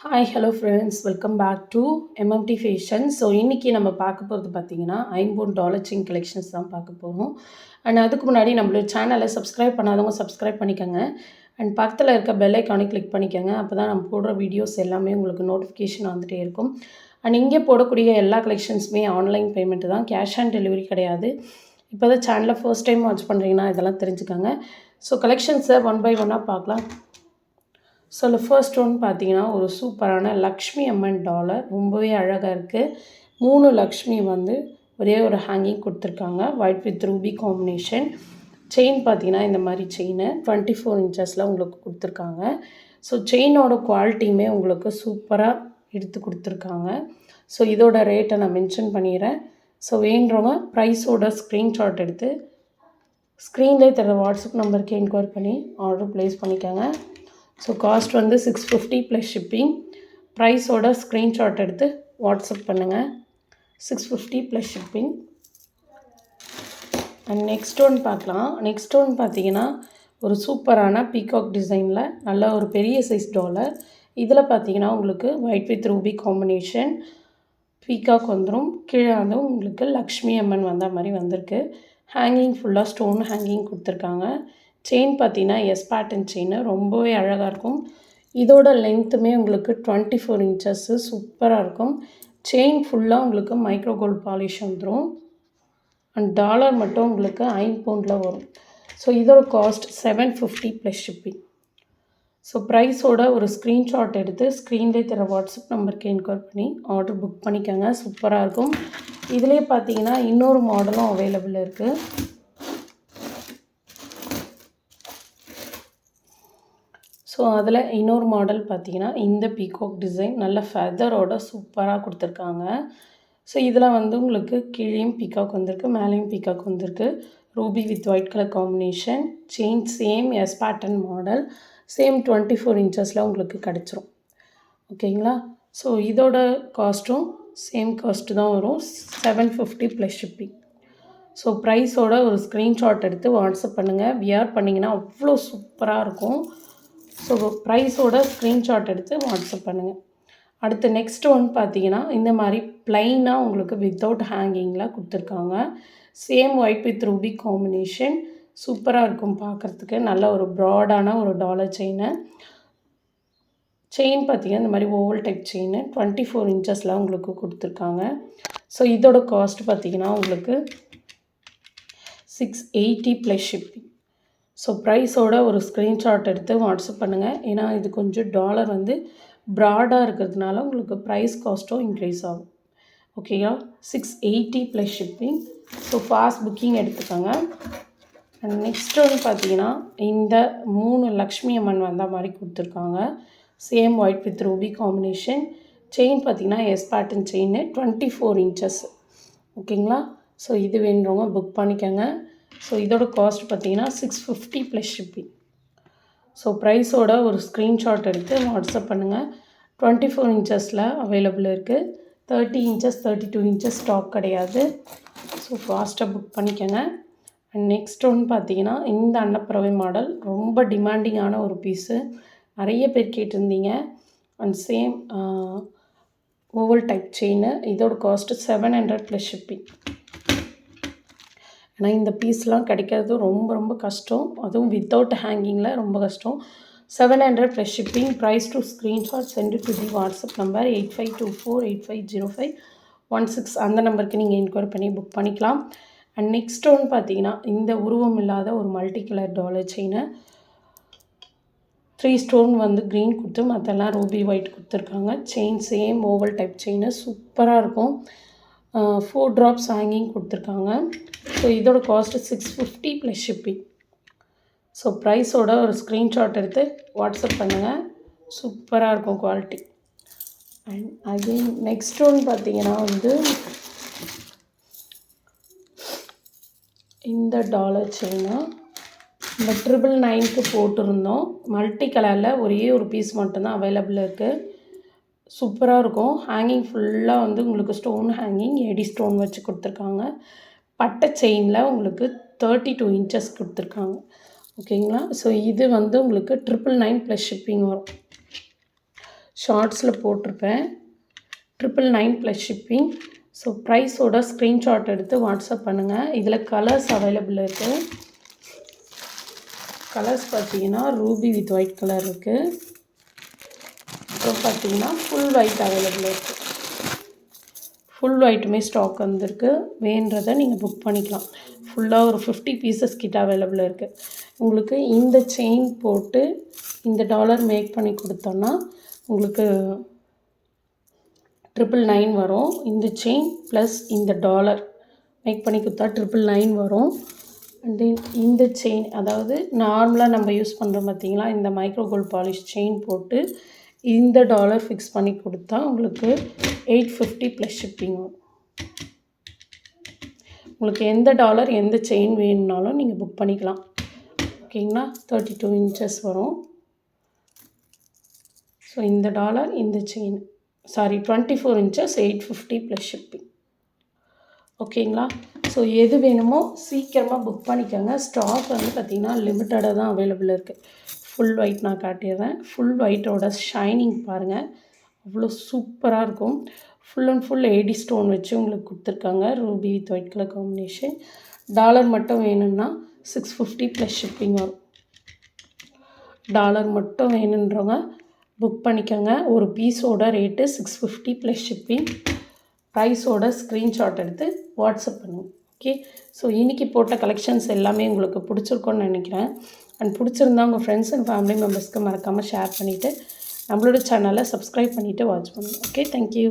Hi hello friends welcome back to MMT fashion. So இன்றைக்கி நம்ம பார்க்க போகிறது பார்த்திங்கன்னா $50 செயின் கலெக்ஷன்ஸ் தான் பார்க்க போகிறோம். அண்ட் அதுக்கு முன்னாடி நம்மளோட சேனலை சப்ஸ்கிரைப் பண்ணாதவங்க சப்ஸ்கிரைப் பண்ணிக்கோங்க. அண்ட் பக்கத்தில் இருக்க பெல் ஐக்கானை கிளிக் பண்ணிக்கோங்க. அப்போ தான் நம்ம போடுற வீடியோஸ் எல்லாமே உங்களுக்கு நோட்டிஃபிகேஷன் வந்துகிட்டே இருக்கும். அண்ட் இங்கே போடக்கூடிய எல்லா கலெக்ஷன்ஸுமே ஆன்லைன் பேமெண்ட்டு தான், கேஷ் ஆன் டெலிவரி கிடையாது. இப்போ தான் சேனலை ஃபர்ஸ்ட் டைம் வாட்ச் பண்ணுறீங்கன்னா இதெல்லாம் தெரிஞ்சுக்கோங்க. ஸோ கலெக்ஷன்ஸை ஒன் பை ஒன்னாக பார்க்கலாம். ஸோ ஃபர்ஸ்ட் ஒன் பார்த்தீங்கன்னா ஒரு சூப்பரான லக்ஷ்மி அம்மன் டாலர், ரொம்பவே அழகாக இருக்குது. 3 லக்ஷ்மி வந்து ஒரே ஒரு ஹேங்கிங் கொடுத்துருக்காங்க, white with Ruby combination. Chain பார்த்தீங்கன்னா இந்த மாதிரி செயின் 24 இன்ச்சஸில் உங்களுக்கு கொடுத்துருக்காங்க. ஸோ செயினோட குவாலிட்டியுமே உங்களுக்கு சூப்பராக எடுத்து கொடுத்துருக்காங்க. ஸோ இதோட ரேட்டை நான் மென்ஷன் பண்ணிடுறேன். ஸோ வேண்டுறவங்க ப்ரைஸோட ஸ்க்ரீன்ஷாட் எடுத்து ஸ்க்ரீன்லேயே தர வாட்ஸ்அப் நம்பருக்கு என்கொயரி பண்ணி ஆர்டர் ப்ளேஸ் பண்ணிக்கோங்க. ஸோ காஸ்ட் வந்து $650 ப்ளஸ் ஷிப்பிங். ப்ரைஸோட ஸ்க்ரீன்ஷாட் எடுத்து வாட்ஸ்அப் பண்ணுங்கள். $650 plus shipping. And next one பார்க்கலாம். நெக்ஸ்ட் ஒன் பார்த்தீங்கன்னா ஒரு சூப்பரான பீகாக் டிசைனில் நல்ல ஒரு பெரிய சைஸ் டாலர். இதில் பார்த்தீங்கன்னா உங்களுக்கு white with Ruby combination peacock வந்துடும். கீழே வந்து உங்களுக்கு லக்ஷ்மி அம்மன் வந்த மாதிரி வந்திருக்கு. ஹேங்கிங் ஃபுல்லாக ஸ்டோன் ஹேங்கிங் கொடுத்துருக்காங்க. செயின் பார்த்தீங்கன்னா எஸ் பேட்டர்ன் செயின், ரொம்பவே அழகாக இருக்கும். இதோட லென்த்துமே உங்களுக்கு 24 இன்ச்சஸ்ஸு சூப்பராக இருக்கும். செயின் ஃபுல்லாக உங்களுக்கு மைக்ரோ கோல்ட் பாலிஷ் வந்துடும். அண்ட் டாலர் மட்டும் உங்களுக்கு 5 பவுண்டில் வரும். ஸோ இதோட காஸ்ட் $750 ப்ளஸ் ஷிப்பிங். ஸோ ப்ரைஸோட ஒரு ஸ்க்ரீன்ஷாட் எடுத்து ஸ்க்ரீன்லேயே தர வாட்ஸ்அப் நம்பருக்கு என்கொயரி பண்ணி ஆர்டர் புக் பண்ணிக்கோங்க. சூப்பராக இருக்கும். இதிலே பார்த்தீங்கன்னா இன்னொரு மாடலும் அவைலபிள் இருக்குது. ஸோ அதில் இன்னொரு மாடல் பார்த்தீங்கன்னா இந்த பீகாக் டிசைன் நல்ல ஃபெதரோட சூப்பராக கொடுத்துருக்காங்க. ஸோ இதில் வந்து உங்களுக்கு கீழேயும் பீகாக் வந்திருக்கு, மேலேயும் பீகாக் வந்திருக்கு. Ruby with white colour combination. Chain same as pattern model, same 24 இன்ச்சஸில் உங்களுக்கு கிடச்சிரும். ஓகேங்களா? ஸோ இதோட காஸ்ட்டும் சேம் காஸ்ட்டு தான் வரும், $750 ப்ளஸ் ஷிப்பிங். ஸோ ப்ரைஸோட ஒரு ஸ்க்ரீன்ஷாட் எடுத்து வாட்ஸ்அப் பண்ணுங்கள். வியர் பண்ணிங்கன்னா அவ்வளோ சூப்பராக இருக்கும். ஸோ ப்ரைஸோட ஸ்க்ரீன்ஷாட் எடுத்து வாட்ஸ்அப் பண்ணுங்கள். அடுத்து நெக்ஸ்ட் ஒன் பார்த்தீங்கன்னா இந்த மாதிரி ப்ளைனாக உங்களுக்கு வித்தவுட் ஹேங்கிங்கில் கொடுத்துருக்காங்க. Same white with Ruby combination சூப்பராக இருக்கும் பார்க்குறதுக்கு. நல்ல ஒரு ப்ராடான ஒரு டாலர் செயினு. செயின் பார்த்தீங்கன்னா இந்த மாதிரி ஓவல் டைப் செயின் 24 இன்ச்சஸில் உங்களுக்கு கொடுத்துருக்காங்க. ஸோ இதோட காஸ்ட் பார்த்தீங்கன்னா உங்களுக்கு $680 ப்ளஸ் ஷிப்பிங். ஸோ ப்ரைஸோட ஒரு ஸ்க்ரீன்ஷாட் எடுத்து வாட்ஸ்அப் பண்ணுங்கள். ஏன்னா இது கொஞ்சம் டாலர் வந்து ப்ராடாக இருக்கிறதுனால உங்களுக்கு ப்ரைஸ் காஸ்ட்டும் இன்க்ரீஸ் ஆகும். ஓகேயா? $680 plus shipping. So fast booking எடுத்துக்கோங்க. அண்ட் நெக்ஸ்ட் ஒன்று பார்த்தீங்கன்னா இந்த 3 லக்ஷ்மி அம்மன் வந்த மாதிரி கொடுத்துருக்காங்க. Same white with Ruby combination. Chain பார்த்தீங்கன்னா எஸ் பேட்டர்ன் செயின் 24 இன்ச்சஸ். ஓகேங்களா? ஸோ இது வேணுறவங்க புக் பண்ணிக்கோங்க. ஸோ இதோட காஸ்ட் பார்த்தீங்கன்னா $650 ப்ளஸ் ஷிப்பிங். ஸோ ப்ரைஸோட ஒரு ஸ்க்ரீன்ஷாட் எடுத்து வாட்ஸ்அப் பண்ணுங்கள். 24 இன்ச்சஸில் அவைலபிள் இருக்குது. 30 இன்ச்சஸ் 32 இன்ச்சஸ் ஸ்டாக் கிடையாது. ஸோ ஃபாஸ்ட்டாக புக் பண்ணிக்கோங்க. அண்ட் நெக்ஸ்ட் ஒன்று பார்த்தீங்கன்னா இந்த அன்னப்பறவை மாடல் ரொம்ப டிமாண்டிங்கான ஒரு பீஸு, நிறைய பேர் கேட்டிருந்தீங்க. And same oval type chain. இதோட காஸ்ட்டு $700 ப்ளஸ் ஷிப்பிங். ஏன்னா இந்த பீஸ்லாம் கிடைக்கிறது ரொம்ப ரொம்ப கஷ்டம், அதுவும் வித்தவுட் ஹேங்கிங்கில் ரொம்ப கஷ்டம். $700 plus shipping. Price to screenshot send to the WhatsApp number 8524850516. அந்த நம்பருக்கு நீங்கள் என்கொயரி பண்ணி புக் பண்ணிக்கலாம். அண்ட் நெக்ஸ்ட் ஒன்று பார்த்தீங்கன்னா இந்த உருவம் இல்லாத ஒரு மல்டி கலர் டாலர் செயினை 3 ஸ்டோன் வந்து க்ரீன் கொடுத்து மற்றெல்லாம் ரூபி ஒயிட் கொடுத்துருக்காங்க. Chain same oval type chain சூப்பராக இருக்கும். 4 ட்ராப்ஸ் ஹேங்கிங் கொடுத்துருக்காங்க. ஸோ இதோட காஸ்ட்டு $650 ப்ளஸ் ஷிப்பிங். ஸோ ப்ரைஸோட ஒரு ஸ்க்ரீன்ஷாட் எடுத்து வாட்ஸ்அப் பண்ணுங்கள். சூப்பராக இருக்கும் குவாலிட்டி. அண்ட் அகெயின் நெக்ஸ்ட் ஒன்று பார்த்தீங்கன்னா வந்து இந்த டாலர் செயினா இந்த 999க்கு போட்டிருந்தோம். மல்டி கலரில் ஒரே ஒரு பீஸ் மட்டும்தான் அவைலபிள் இருக்குது. சூப்பராக இருக்கும். ஹேங்கிங் ஃபுல்லாக வந்து உங்களுக்கு ஸ்டோன் ஹேங்கிங் எடி ஸ்டோன் வச்சு கொடுத்துருக்காங்க. பட்டை செயினில் உங்களுக்கு 32 இன்ச்சஸ் கொடுத்துருக்காங்க. ஓகேங்களா? ஸோ இது வந்து உங்களுக்கு 999 ப்ளஸ் ஷிப்பிங் வரும். ஷார்ட்ஸில் போட்டிருப்பேன். 999 ப்ளஸ் ஷிப்பிங். ஸோ ப்ரைஸோட ஸ்க்ரீன்ஷாட் எடுத்து வாட்ஸ்அப் பண்ணுங்கள். இதில் கலர்ஸ் அவைலபிள் இருக்குது. கலர்ஸ் பார்த்தீங்கன்னா ரூபி வித் ஒயிட் கலர் இருக்குது. அப்புறம் பார்த்தீங்கன்னா ஃபுல் ஒயிட் அவைலபிள் இருக்குது. ஃபுல் ஒயிட்டுமே ஸ்டாக் வந்திருக்கு. வேணுன்றதை நீங்கள் புக் பண்ணிக்கலாம். ஃபுல்லாக ஒரு 50 பீசஸ் கிட்ட அவைலபிள் இருக்குது. உங்களுக்கு இந்த செயின் போட்டு இந்த டாலர் மேக் பண்ணி கொடுத்தோன்னா உங்களுக்கு 999 வரும். இந்த செயின் ப்ளஸ் இந்த டாலர் மேக் பண்ணி கொடுத்தா 999 வரும். அண்ட் தென் இந்த செயின், அதாவது நார்மலாக நம்ம யூஸ் பண்ணுறோம் பார்த்தீங்களா, இந்த மைக்ரோ கோல்ட் பாலிஷ் செயின் போட்டு இந்த டாலர் ஃபிக்ஸ் பண்ணி கொடுத்தா உங்களுக்கு 850 ப்ளஸ் ஷிப்பிங் வரும். உங்களுக்கு எந்த டாலர் எந்த செயின் வேணும்னாலும் நீங்கள் புக் பண்ணிக்கலாம். ஓகேங்களா. 32 இன்ச்சஸ் வரும். ஸோ இந்த டாலர் இந்த செயின் 24 இன்ச்சஸ் 850 ப்ளஸ் ஷிப்பிங். ஓகேங்களா. ஸோ எது வேணுமோ சீக்கிரமாக புக் பண்ணிக்கோங்க. ஸ்டாக் வந்து பார்த்திங்கன்னா லிமிட்டடாக தான் அவைலபிள் இருக்குது. ஃபுல் ஒயிட் நான் காட்டிடுறேன். ஃபுல் ஒயிட்டோட ஷைனிங் பாருங்கள், அவ்வளோ சூப்பராக இருக்கும். Full and full AD stone வச்சு உங்களுக்கு கொடுத்துருக்காங்க. Ruby with white colour combination. Dollar மட்டும் வேணும்னா 650 ப்ளஸ் ஷிப்பிங் வரும். டாலர் மட்டும் வேணுன்றவங்க புக் பண்ணிக்கோங்க. ஒரு பீஸோட ரேட்டு 650 ப்ளஸ் ஷிப்பிங். ப்ரைஸோட ஸ்க்ரீன்ஷாட் எடுத்து வாட்ஸ்அப் பண்ணுங்கள். ஓகே. ஸோ இன்றைக்கி போட்ட கலெக்ஷன்ஸ் எல்லாமே உங்களுக்கு பிடிச்சிருக்கோன்னு நினைக்கிறேன். அண்ட் பிடிச்சிருந்தா உங்கள் ஃப்ரெண்ட்ஸ் அண்ட் ஃபேமிலி மெம்பர்ஸ்க்கு மறக்காமல் ஷேர் பண்ணிவிட்டு நம்மளோட சேனலை சப்ஸ்கிரைப் பண்ணிவிட்டு வாட்ச் பண்ணுங்கள். Okay, thank you.